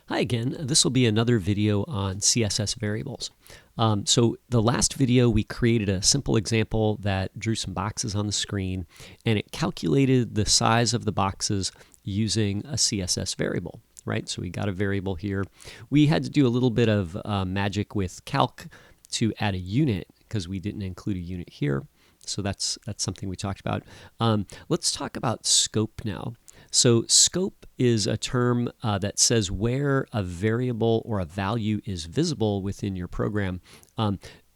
Hi again. This will be another video on CSS variables. So the last video we created a simple example that drew some boxes on the screen, and it calculated the size of the boxes using a CSS variable, right? So we got a variable here. We had to do a little bit of magic with calc to add a unit because we didn't include a unit here. So that's something we talked about. Let's talk about scope now. So scope is a term that says where a variable or a value is visible within your program.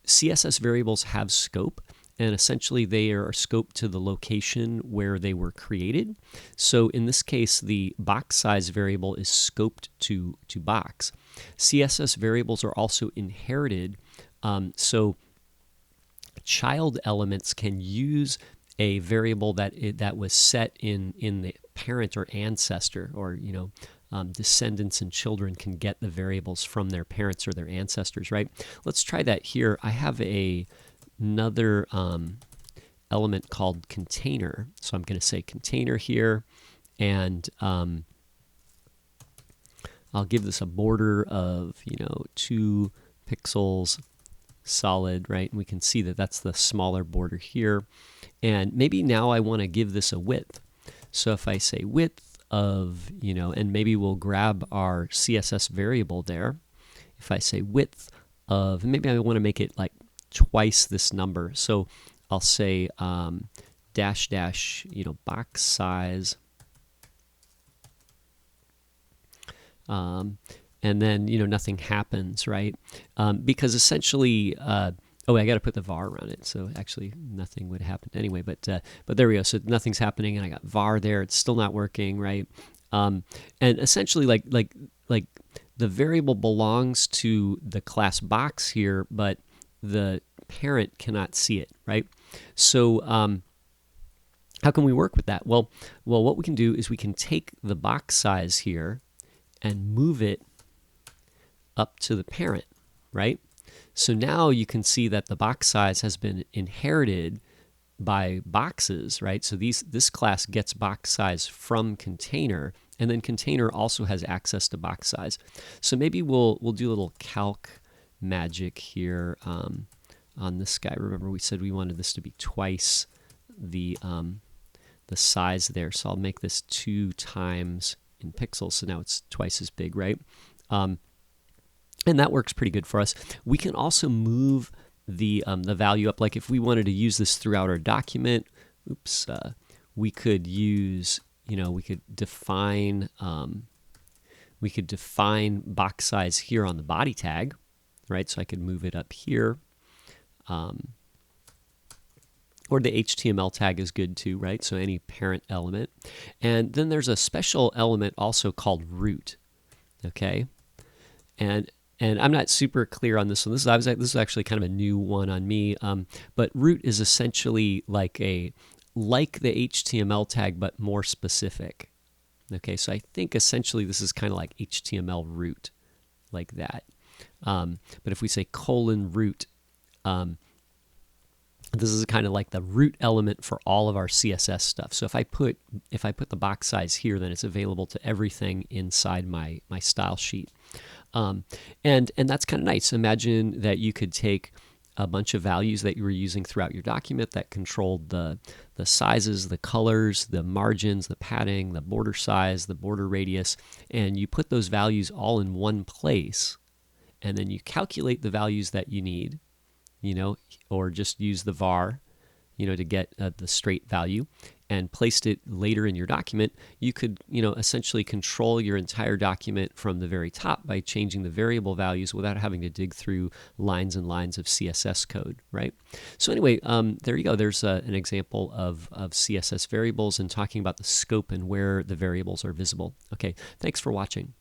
CSS variables have scope, and essentially they are scoped to the location where they were created. So in this case, the box size variable is scoped to box. CSS variables are also inherited, so child elements can use a variable that was set in the parent or ancestor, or descendants and children can get the variables from their parents or their ancestors, right? Let's try that here. I have another element called container, so I'm going to say container here, and I'll give this a border of 2 pixels solid, right? And we can see that that's the smaller border here. And maybe now I want to give this a width. So if I say width of, and maybe we'll grab our CSS variable there. If I say width of, maybe I want to make it like twice this number. So I'll say dash dash, box size. And then nothing happens, right? Because essentially, I got to put the var around it, so actually nothing would happen anyway. But there we go. So nothing's happening, and I got var there. It's still not working, right? And essentially, like the variable belongs to the class box here, but the parent cannot see it, right? So how can we work with that? Well, what we can do is we can take the box size here and move it up to the parent, right? So now you can see that the box size has been inherited by boxes, right? So this class gets box size from container, and then container also has access to box size. So maybe we'll do a little calc magic here on this guy. Remember we said we wanted this to be twice the size there. So I'll make this 2 times in pixels. So now it's twice as big, right? And that works pretty good for us. We can also move the value up. Like if we wanted to use this throughout our document, we could use, we could define box size here on the body tag, right? So I could move it up here. Or the HTML tag is good too, right? So any parent element. And then there's a special element also called root, okay? And I'm not super clear on this one. This is actually kind of a new one on me. But root is essentially like the HTML tag, but more specific. Okay, so I think essentially this is kind of like HTML root, like that. But if we say :root, this is kind of like the root element for all of our CSS stuff. So if I put the box size here, then it's available to everything inside my style sheet. And that's kind of nice. Imagine that you could take a bunch of values that you were using throughout your document that controlled the sizes, the colors, the margins, the padding, the border size, the border radius, and you put those values all in one place, and then you calculate the values that you need, or just use the var, to get the straight value, and placed it later in your document. You could, essentially control your entire document from the very top by changing the variable values without having to dig through lines and lines of CSS code, right? So anyway, there you go. There's an example of CSS variables and talking about the scope and where the variables are visible. Okay, thanks for watching.